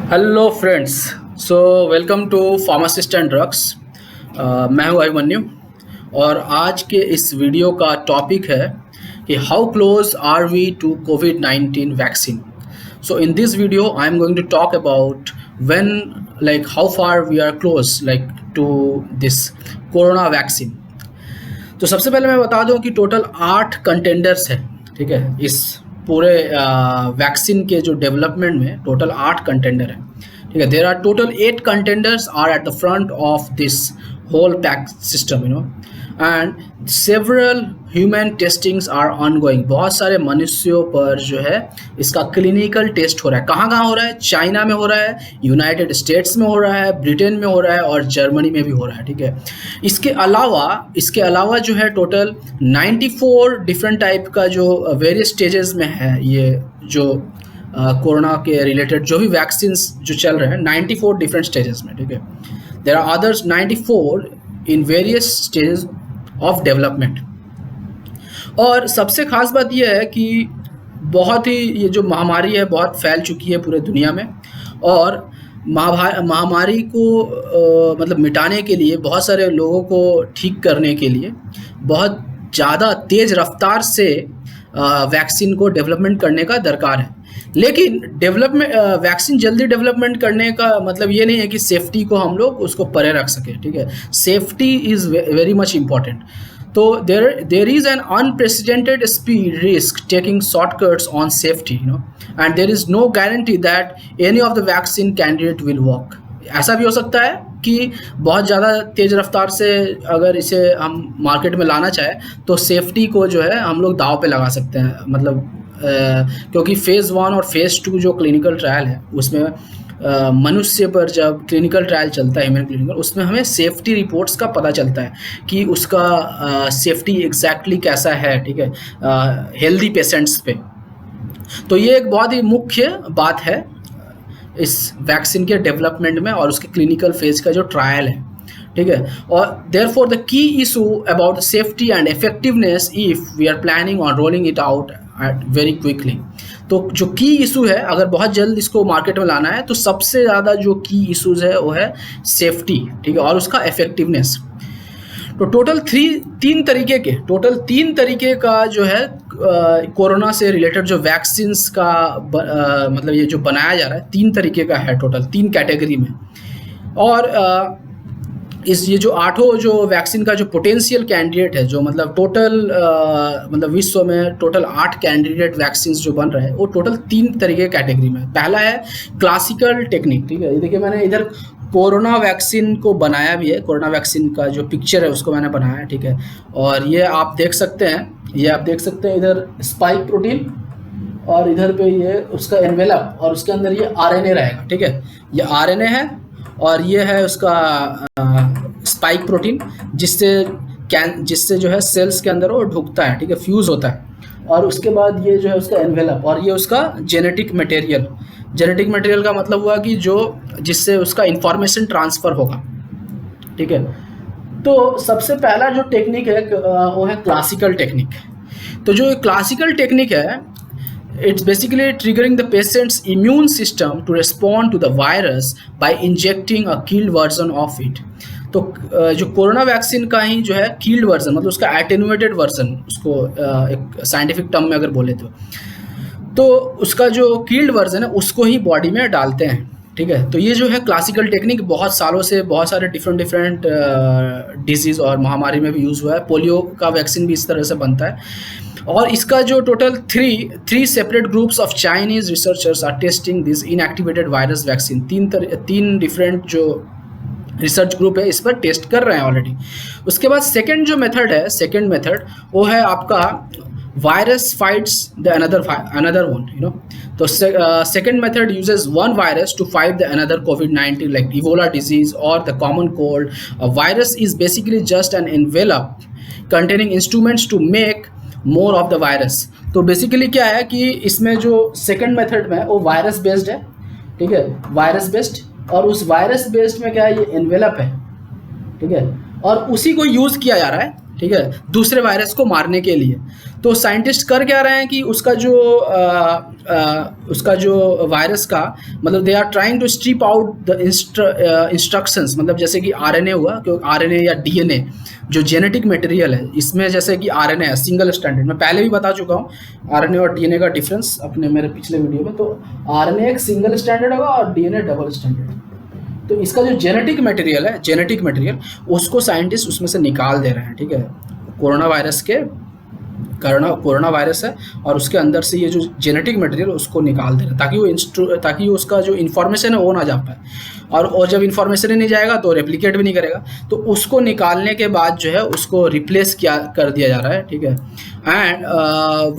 Hello friends. So welcome to pharmacist and drugs. मैं हूं अभिमन्यु और आज के इस वीडियो का टॉपिक है कि how close are we to कोविड-19 vaccine. So in this video I am going to talk about when how far we are close to this corona vaccine. तो सबसे पहले मैं बता दूं कि टोटल 8 कंटेंडर्स है, ठीक है। इस पूरे वैक्सीन के जो डेवलपमेंट में टोटल 8 कंटेंडर है, ठीक है। There are total 8 contenders are at the front of this whole pack system, and several human testings are ongoing. बहुत सारे मनुष्यों पर जो है इसका क्लिनिकल टेस्ट हो रहा है। कहाँ कहाँ हो रहा है? चाइना में हो रहा है, यूनाइटेड स्टेट्स में हो रहा है, ब्रिटेन में हो रहा है और जर्मनी में भी हो रहा है, ठीक है। इसके अलावा जो है टोटल 94 डिफरेंट टाइप का जो वेरियस स्टेजेस में है ये जो कोरोना के रिलेटेड जो भी वैक्सीन जो चल रहे हैं 94 डिफरेंट स्टेजेस में, ठीक है। There are others 94 in various stages of development. और सबसे खास बात यह है कि बहुत ही ये जो महामारी है बहुत फैल चुकी है पूरे दुनिया में, और महामारी को मतलब मिटाने के लिए, बहुत सारे लोगों को ठीक करने के लिए बहुत ज़्यादा तेज़ रफ्तार से वैक्सीन को डेवलपमेंट करने का दरकार है। लेकिन वैक्सीन जल्दी डेवलपमेंट करने का मतलब ये नहीं है कि सेफ्टी को हम लोग उसको परे रख सकें, ठीक है। Safety is very much important. तो there is an unprecedented speed risk taking shortcuts on safety, and there is no guarantee that any of the vaccine candidate will work. ऐसा भी हो सकता है कि बहुत ज़्यादा तेज़ रफ्तार से अगर इसे हम मार्केट में लाना चाहें तो सेफ्टी को जो है हम लोग दाव पे लगा सकते हैं, मतलब क्योंकि फ़ेज़ 1 और फ़ेज़ 2 जो क्लिनिकल ट्रायल है उसमें मनुष्य पर जब क्लिनिकल ट्रायल चलता है, ह्यूमन क्लिनिकल, उसमें हमें सेफ्टी रिपोर्ट्स का पता चलता है कि उसका सेफ्टी एग्जैक्टली कैसा है, ठीक है, हेल्दी पेशेंट्स पे। तो ये एक बहुत ही मुख्य बात है इस वैक्सीन के डेवलपमेंट में और उसके क्लिनिकल फेज का जो ट्रायल है, ठीक है। और therefore the key issue about safety and effectiveness if we are planning on rolling it out very quickly. तो जो की इशू है, अगर बहुत जल्द इसको मार्केट में लाना है तो सबसे ज़्यादा जो की इशूज़ है वो है सेफ्टी, ठीक है, और उसका इफेक्टिवनेस। तो टोटल तीन तरीके का जो है कोरोना से रिलेटेड जो वैक्सीन्स का मतलब ये जो बनाया जा रहा है 3 तरीके का है, टोटल 3 कैटेगरी में। और ये जो 8 जो वैक्सीन का जो पोटेंशियल कैंडिडेट है, जो मतलब टोटल मतलब विश्व में टोटल 8 कैंडिडेट वैक्सीन जो बन रहे हैं वो टोटल 3 तरीके कैटेगरी में। पहला है क्लासिकल टेक्निक, ठीक है। ये देखिए मैंने इधर कोरोना वैक्सीन को बनाया भी है, कोरोना वैक्सीन का जो पिक्चर है उसको मैंने बनाया है, ठीक है। और ये आप देख सकते हैं, इधर स्पाइक प्रोटीन और इधर पे ये उसका एनवेलप और उसके अंदर ये आरएनए रहेगा, ठीक है। ये आरएनए है और ये है उसका स्पाइक प्रोटीन जिससे जो है सेल्स के अंदर वो ढुकता है, ठीक है, फ्यूज़ होता है। और उसके बाद ये जो है उसका एनवेलप और ये उसका जेनेटिक मटेरियल का मतलब हुआ कि जिससे उसका इंफॉर्मेशन ट्रांसफ़र होगा, ठीक है। तो सबसे पहला जो टेक्निक है वो है क्लासिकल टेक्निक। तो जो क्लासिकल टेक्निक है, it's basically triggering the patient's immune system to respond to the virus by injecting a killed version of it. तो जो कोरोना वैक्सीन का ही जो है कील्ड वर्जन, मतलब उसका एटेन्यूएटेड वर्जन, उसको एक साइंटिफिक टर्म में अगर बोले तो उसका जो कील्ड वर्जन है उसको ही बॉडी में डालते हैं, ठीक है। तो ये जो है क्लासिकल टेक्निक बहुत सालों से बहुत सारे डिफरेंट डिजीज़ और महामारी में भी यूज़ हुआ है। पोलियो का वैक्सीन भी इस तरह से बनता है। और इसका जो total three separate groups of Chinese researchers are testing this inactivated virus vaccine. तीन डिफरेंट जो रिसर्च ग्रुप है इस पर टेस्ट कर रहे हैं ऑलरेडी। उसके बाद सेकेंड मेथड वो है आपका virus fights the another one, तो second method uses one virus to fight the another कोविड-19 लाइक इबोला डिजीज और the common cold. Virus is basically just an envelope containing instruments to make more of the virus. तो basically क्या है कि इसमें जो second method में वो वायरस बेस्ड है, ठीक है, वायरस बेस्ड। और उस वायरस बेस्ड में क्या है, ये एनवेलप है, ठीक है, और उसी को यूज़ किया जा रहा है ठीक है, दूसरे वायरस को मारने के लिए। तो साइंटिस्ट कर क्या रहे हैं कि उसका जो वायरस का मतलब they are trying to strip out the instructions, मतलब जैसे कि आरएनए हुआ, क्योंकि आरएनए या डीएनए जो जेनेटिक मटेरियल है, इसमें जैसे कि आरएनए है सिंगल स्ट्रैंडेड, मैं पहले भी बता चुका हूँ आरएनए और डीएनए का डिफरेंस अपने मेरे पिछले वीडियो में। तो आरएनए एक सिंगल स्ट्रैंडेड होगा और डीएनए डबल स्ट्रैंडेड। तो इसका जो जेनेटिक मटेरियल उसको साइंटिस्ट उसमें से निकाल दे रहे हैं, ठीक है। कोरोना वायरस है और उसके अंदर से ये जो जेनेटिक मटेरियल उसको निकाल दे रहे हैं, ताकि उसका जो इन्फॉर्मेशन है वो ना जा पाए, और जब इन्फॉर्मेशन ही नहीं जाएगा तो रेप्लिकेट भी नहीं करेगा। तो उसको निकालने के बाद जो है उसको रिप्लेस कर दिया जा रहा है, ठीक है, and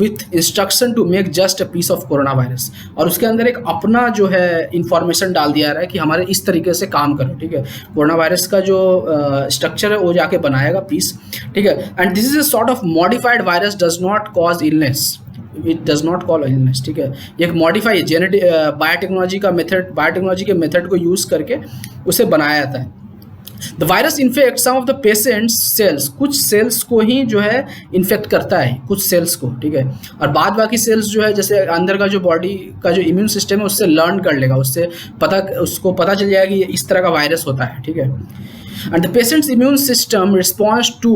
with instruction to make just a piece of corona virus, और उसके अंदर एक अपना जो है इन्फॉर्मेशन डाल दिया जा रहा है कि हमारे इस तरीके से काम करो, ठीक है। कोरोना वायरस का जो स्ट्रक्चर है वो जाके बनाएगा पीस, ठीक है। And this is a sort of modified virus, does not cause illness, it does not call illness, ठीक है। ये एक मॉडिफाई जेनेटिक बायोटेक्नोलॉजी के मेथड को यूज करके उसे बनाया जाता है। The virus infect some of the patients cells, कुछ सेल्स को ही जो है इन्फेक्ट करता है, कुछ सेल्स को, ठीक है, और बाद बाकी सेल्स जो है जैसे अंदर का जो बॉडी का जो इम्यून सिस्टम है उससे लर्न कर लेगा, उसको पता चल जाएगा कि इस तरह का वायरस होता है, ठीक है। And the patients immune system response to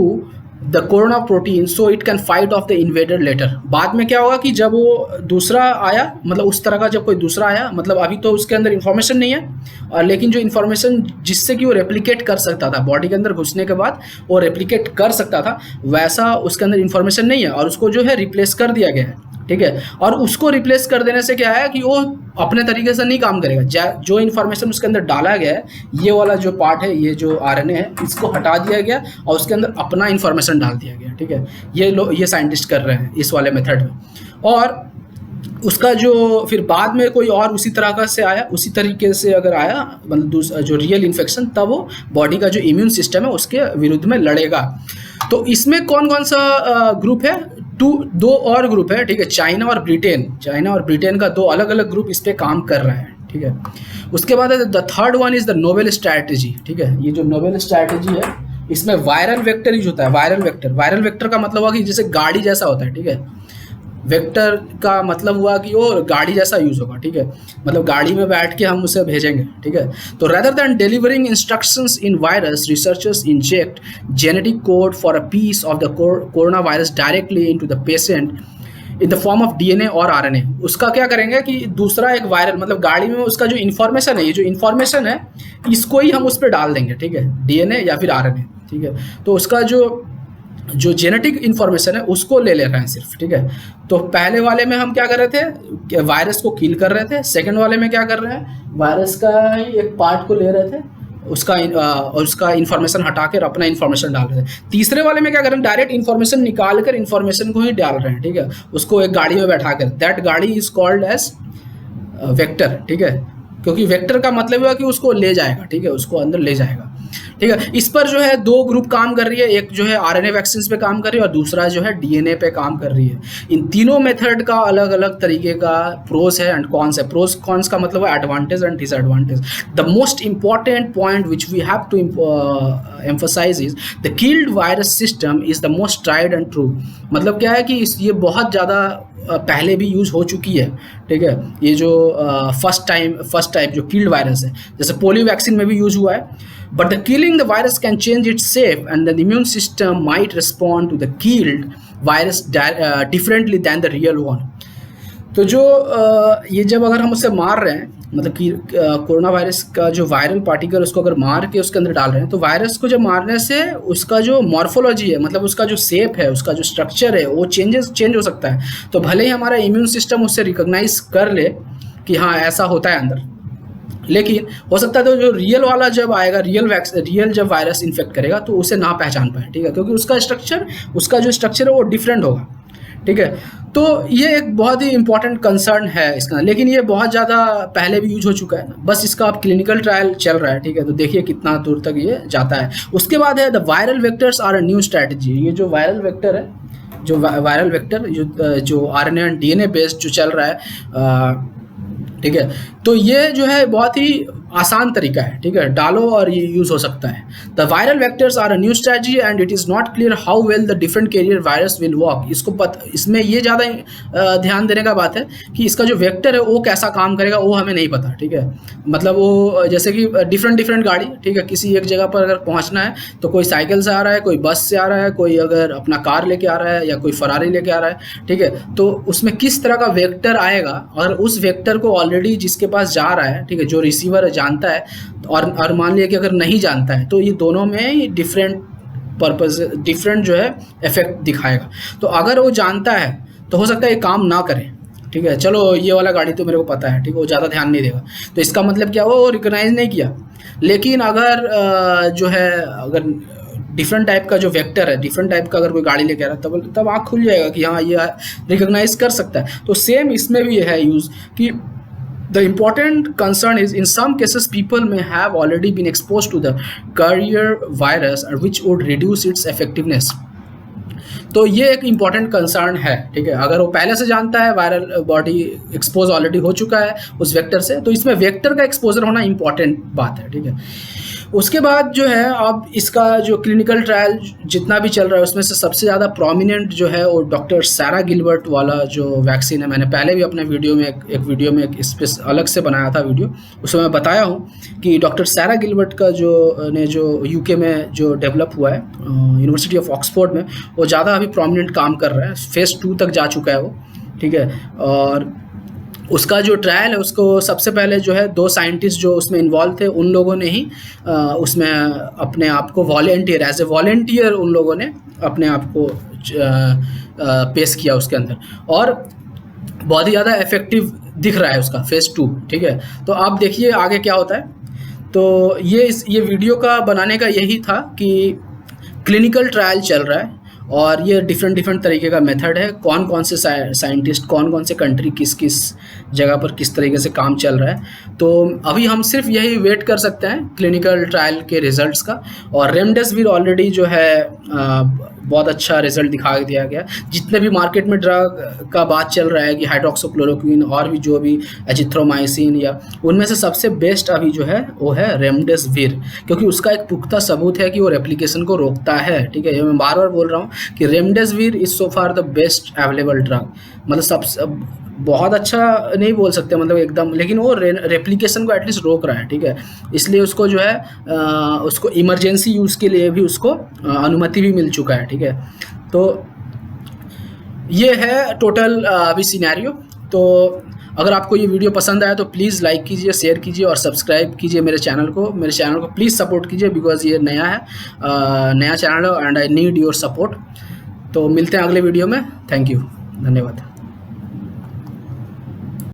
the corona protein so it can fight off the invader later. बाद में क्या होगा कि जब वो दूसरा आया, मतलब उस तरह का जब कोई दूसरा आया, मतलब अभी तो उसके अंदर इन्फॉर्मेशन नहीं है, और लेकिन जो इन्फॉर्मेशन जिससे कि वो रेप्लिकेट कर सकता था, बॉडी के अंदर घुसने के बाद वो रेप्लिकेट कर सकता था, वैसा उसके अंदर इन्फॉर्मेशन नहीं है, और उसको जो है रिप्लेस कर दिया गया है, ठीक है। और उसको रिप्लेस कर देने से क्या है कि वो अपने तरीके से नहीं काम करेगा, जो इन्फॉर्मेशन उसके अंदर डाला गया है, ये वाला जो पार्ट है, ये जो आरएनए है, इसको हटा दिया गया और उसके अंदर अपना इन्फॉर्मेशन डाल दिया गया, ठीक है। ये साइंटिस्ट कर रहे हैं इस वाले मेथड में। और उसका जो फिर बाद में कोई और उसी तरह का से आया, उसी तरीके से अगर आया, मतलब जो रियल इन्फेक्शन, तब वो बॉडी का जो इम्यून सिस्टम है उसके विरुद्ध में लड़ेगा। तो इसमें कौन कौन सा ग्रुप है? दो और ग्रुप है, ठीक है, चाइना और ब्रिटेन का दो अलग अलग ग्रुप इस पे काम कर रहे हैं, ठीक है। उसके बाद the third one is the novel strategy, ठीक है। ये जो नोवेल स्ट्रैटेजी है इसमें वायरल वेक्टर यूज होता है। वायरल वेक्टर का मतलब हुआ कि जैसे गाड़ी जैसा होता है, ठीक है। वेक्टर का मतलब हुआ कि वो गाड़ी जैसा यूज होगा, ठीक है, मतलब गाड़ी में बैठ के हम उसे भेजेंगे, ठीक है। तो rather then delivering instructions in virus, researchers inject genetic code for a piece of the corona virus directly into the patient in the form of DNA और आरएनए। उसका क्या करेंगे कि दूसरा एक वायरल, मतलब गाड़ी में उसका जो इन्फॉर्मेशन है, ये जो इन्फॉर्मेशन है इसको ही हम उस पर डाल देंगे, ठीक है, डीएनए या फिर आरएनए, ठीक है। तो उसका जो जेनेटिक इन्फॉर्मेशन है उसको ले रहे हैं सिर्फ, ठीक है। तो पहले वाले में हम क्या कर रहे थे, वायरस को किल कर रहे थे। सेकंड वाले में क्या कर रहे हैं, वायरस का ही एक पार्ट को ले रहे थे, उसका इन्फॉर्मेशन हटा कर अपना इन्फॉर्मेशन डाल रहे थे। तीसरे वाले में क्या कर रहे हैं, डायरेक्ट इन्फॉर्मेशन निकाल कर इन्फॉर्मेशन को ही डाल रहे हैं, ठीक है, उसको एक गाड़ी में बैठा कर। दैट गाड़ी इज कॉल्ड एज वेक्टर, ठीक है, क्योंकि वेक्टर का मतलब है कि उसको ले जाएगा, ठीक है, उसको अंदर ले जाएगा, ठीक है। इस पर जो है दो ग्रुप काम कर रही है, एक जो है आरएनए वैक्सीन पे काम कर रही है और दूसरा जो है डीएनए पे काम कर रही है। इन तीनों मेथड का अलग अलग तरीके का प्रोस है एंड कॉन्स है। प्रोस कॉन्स का मतलब है advantage and disadvantage. The most important point which we have to emphasise is the killed virus system is the most tried and true. मतलब क्या है कि ये बहुत ज़्यादा पहले भी यूज़ हो चुकी है, ठीक है। ये जो फर्स्ट टाइप जो किल्ड वायरस है, जैसे पोलियो वैक्सीन में भी यूज हुआ है। But the killing the virus can change its shape and the immune system might respond to the killed virus differently than the real one. तो जो ये जब अगर हम उसे मार रहे हैं, मतलब कि कोरोना वायरस का जो वायरल पार्टिकल उसको अगर मार के उसके अंदर डाल रहे हैं, तो वायरस को जब मारने से उसका जो मॉर्फोलॉजी है, मतलब उसका जो शेप है, उसका जो स्ट्रक्चर है, वो चेंज हो सकता है। तो भले ही हमारा इम्यून सिस्टम उससे रिकॉग्नाइज कर ले कि हाँ ऐसा होता है अंदर, लेकिन हो सकता है तो जो रियल वाला जब आएगा, रियल जब वायरस इन्फेक्ट करेगा तो उसे ना पहचान पाए, ठीक है, क्योंकि उसका जो स्ट्रक्चर है वो डिफरेंट होगा, ठीक है। तो ये एक बहुत ही इंपॉर्टेंट कंसर्न है इसका, लेकिन ये बहुत ज़्यादा पहले भी यूज हो चुका है, बस इसका अब क्लिनिकल ट्रायल चल रहा है, ठीक है। तो देखिए कितना दूर तक ये जाता है। उसके बाद है the viral vectors are a new strategy. ये जो वायरल वेक्टर है, जो आरएनए एंड डीएनए बेस्ड जो चल रहा है, ठीक है, तो ये जो है बहुत ही आसान तरीका है, ठीक है, डालो और ये यूज़ हो सकता है। The viral vectors are a new strategy and it is not clear how well the different carrier virus will work. इसमें ये ज़्यादा ध्यान देने का बात है कि इसका जो वेक्टर है वो कैसा काम करेगा वो हमें नहीं पता, ठीक है। मतलब वो जैसे कि डिफरेंट गाड़ी, ठीक है, किसी एक जगह पर अगर पहुँचना है तो कोई साइकिल से आ रहा है, कोई बस से आ रहा है, कोई अगर अपना कार लेके आ रहा है या कोई फरारी लेके आ रहा है, ठीक है, तो उसमें किस तरह का वेक्टर आएगा और उस वेक्टर को ऑलरेडी जिसके पास जा रहा है, ठीक है, जो रिसीवर जानता है और मान लिया कि अगर नहीं जानता है तो ये दोनों में डिफरेंट जो है इफेक्ट दिखाएगा। तो अगर वो जानता है तो हो सकता है ये काम ना करे, ठीक है, चलो ये वाला गाड़ी तो मेरे को पता है, ठीक है, वो ज़्यादा ध्यान नहीं देगा, तो इसका मतलब क्या हुआ, वो रिकॉग्नाइज नहीं किया। लेकिन अगर जो है अगर डिफरेंट टाइप का जो वेक्टर है, डिफरेंट टाइप का अगर कोई गाड़ी लेके आ रहा है तब आँख खुल जाएगा कि हाँ ये रिकॉग्नाइज कर सकता है। तो सेम इसमें भी है यूज़ कि the important concern is in some cases people may have already been exposed to the carrier virus which would reduce its effectiveness। तो ये एक इम्पॉर्टेंट कंसर्न है, ठीक है, अगर वो पहले से जानता है वायरल बॉडी एक्सपोज ऑलरेडी हो चुका है उस वेक्टर से, तो इसमें वेक्टर का एक्सपोजर होना इम्पॉर्टेंट बात है, ठीक है। उसके बाद जो है अब इसका जो क्लिनिकल ट्रायल जितना भी चल रहा है उसमें से सबसे ज़्यादा प्रोमिनेंट जो है वो डॉक्टर सारा गिलबर्ट वाला जो वैक्सीन है। मैंने पहले भी अपने वीडियो में एक वीडियो में एक अलग से बनाया था वीडियो, उसमें मैं बताया हूँ कि डॉक्टर सारा गिलबर्ट का जो यूके में जो डेवलप हुआ है यूनिवर्सिटी ऑफ ऑक्सफोर्ड में, वो ज़्यादा अभी प्रोमिनेंट काम कर रहा है, फेज़ 2 तक जा चुका है वो, ठीक है। और उसका जो ट्रायल है उसको सबसे पहले जो है 2 साइंटिस्ट जो उसमें इन्वॉल्व थे उन लोगों ने ही उसमें अपने आप को वॉलेंटियर एज ए वॉलेंटियर उन लोगों ने अपने आप को पेश किया उसके अंदर, और बहुत ही ज़्यादा इफेक्टिव दिख रहा है उसका फेज़ 2, ठीक है। तो आप देखिए आगे क्या होता है। तो ये वीडियो का बनाने का यही था कि क्लिनिकल ट्रायल चल रहा है और ये डिफरेंट तरीके का मेथड है, कौन कौन से साइंटिस्ट कौन कौन से कंट्री किस जगह पर किस तरीके से काम चल रहा है। तो अभी हम सिर्फ यही वेट कर सकते हैं क्लिनिकल ट्रायल के रिजल्ट्स का। और रेमडेसिविर ऑलरेडी जो है बहुत अच्छा रिजल्ट दिखा दिया गया। जितने भी मार्केट में ड्रग का बात चल रहा है कि हाइड्रोक्सीक्लोरोक्विन और भी जो भी एजिथ्रोमाइसिन या उनमें से सबसे बेस्ट अभी जो है वो है रेमडेसिविर, क्योंकि उसका एक पुख्ता सबूत है कि वो रेप्लिकेशन को रोकता है, ठीक है। ये मैं बार बार बोल रहा हूँ कि remdesivir is so far the best available drug, मतलब बहुत अच्छा नहीं बोल सकते मतलब एकदम, लेकिन वो रेप्लिकेशन को एटलीस्ट रोक रहा है, ठीक है। इसलिए उसको जो है उसको इमरजेंसी यूज़ के लिए भी उसको अनुमति भी मिल चुका है, ठीक है। तो ये है टोटल अभी सिनेरियो। तो अगर आपको ये वीडियो पसंद आया तो प्लीज़ लाइक कीजिए, शेयर कीजिए और सब्सक्राइब कीजिए मेरे चैनल को प्लीज़ सपोर्ट कीजिए, बिकॉज ये नया है, नया चैनल है and I need your support. तो मिलते हैं अगले वीडियो में। थैंक यू, धन्यवाद।